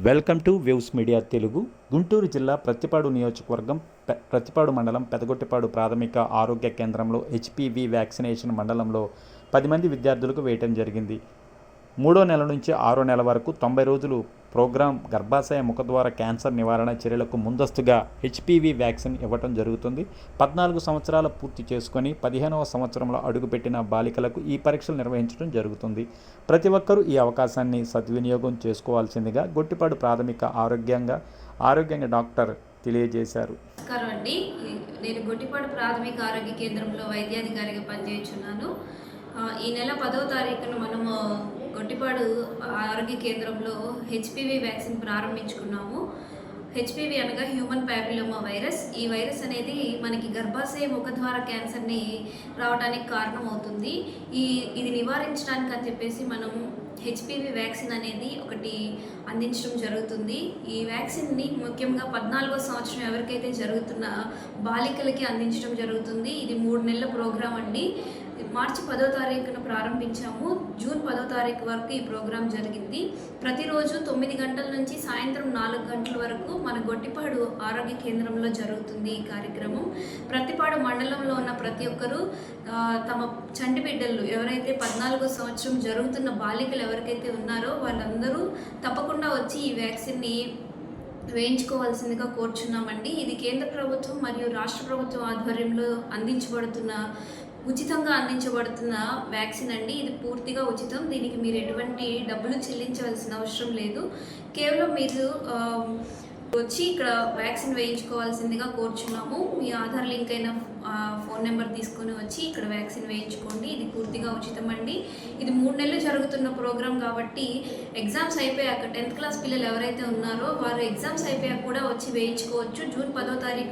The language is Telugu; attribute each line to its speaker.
Speaker 1: Welcome to waves media Telugu. Guntur జిల్లా ప్రత్తిపాడు నియోజకవర్గం ప్రత్తిపాడు మండలం పెదగొట్టిపాడు ప్రాథమిక ఆరోగ్య కేంద్రంలో హెచ్పివి వ్యాక్సినేషన్ మండలంలో 10 మంది విద్యార్థులకు వేయటం జరిగింది. 3వ నెల నుంచి 6వ నెల వరకు 90 రోజులు ప్రోగ్రాం గర్భాశయ ముఖద్వార క్యాన్సర్ నివారణ చర్యలకు ముందస్తుగా హెచ్పివి వ్యాక్సిన్ ఇవ్వటం జరుగుతుంది. 14 సంవత్సరాలు పూర్తి చేసుకొని 15వ సంవత్సరంలో అడుగుపెట్టిన బాలికలకు ఈ పరీక్షలు నిర్వహించడం జరుగుతుంది. ప్రతి ఒక్కరూ ఈ అవకాశాన్ని సద్వినియోగం చేసుకోవాల్సిందిగా గొట్టిపాడు ప్రాథమిక ఆరోగ్యంగా డాక్టర్ తెలియజేశారు.
Speaker 2: నమస్కారం అండి, నేను గొట్టిపాడు ప్రాథమిక ఆరోగ్య కేంద్రంలో వైద్యాధికారిగా పనిచేస్తున్నాను. ఈ నెల 10వ తారీఖున మనము గొట్టిపాడు ఆరోగ్య కేంద్రంలో హెచ్పివి వ్యాక్సిన్ ప్రారంభించుకున్నాము. హెచ్పివి అనగా హ్యూమన్ ప్యాపిలోమా వైరస్. ఈ వైరస్ అనేది మనకి గర్భాశయ ముఖద్వార క్యాన్సర్ని రావడానికి కారణమవుతుంది. ఇది నివారించడానికి అని చెప్పేసి మనం హెచ్పివి వ్యాక్సిన్ అనేది ఒకటి అందించడం జరుగుతుంది. ఈ వ్యాక్సిన్ని ముఖ్యంగా 14వ సంవత్సరం ఎవరికైతే జరుగుతున్న బాలికలకి అందించడం జరుగుతుంది. ఇది 3 నెలల ప్రోగ్రాం అండి. మార్చి 10వ తారీఖున ప్రారంభించాము. జూన్ 10వ తారీఖు వరకు ఈ ప్రోగ్రాం జరిగింది. ప్రతిరోజు 9 గంటల నుంచి సాయంత్రం 4 గంటల వరకు మన గొట్టిపాడు ఆరోగ్య కేంద్రంలో జరుగుతుంది ఈ కార్యక్రమం. ప్రత్తిపాడు మండలంలో ఉన్న ప్రతి ఒక్కరూ తమ చంటి బిడ్డలు ఎవరైతే 14వ సంవత్సరం జరుగుతున్న బాలికలు ఎవరికైతే ఉన్నారో వాళ్ళందరూ తప్పకుండా వచ్చి ఈ వ్యాక్సిన్ని వేయించుకోవాల్సిందిగా కోరుచున్నామండి. ఇది కేంద్ర ప్రభుత్వం మరియు రాష్ట్ర ప్రభుత్వం ఆధ్వర్యంలో ఉచితంగా అందించబడుతున్న వ్యాక్సిన్ అండి. ఇది పూర్తిగా ఉచితం. దీనికి మీరు ఎటువంటి డబ్బులు చెల్లించవలసిన అవసరం లేదు. కేవలం మీరు వచ్చి ఇక్కడ వ్యాక్సిన్ వేయించుకోవాల్సిందిగా కోరుచున్నాము. మీ ఆధార్ లింక్ అయిన ఫోన్ నెంబర్ తీసుకొని వచ్చి ఇక్కడ వ్యాక్సిన్ వేయించుకోండి. ఇది పూర్తిగా ఉచితం అండి. ఇది 3 నెలలు జరుగుతున్న ప్రోగ్రాం కాబట్టి ఎగ్జామ్స్ అయిపోయాక 10th క్లాస్ పిల్లలు ఎవరైతే ఉన్నారో వారు ఎగ్జామ్స్ అయిపోయాక కూడా వచ్చి వేయించుకోవచ్చు. జూన్ 10వ తారీఖు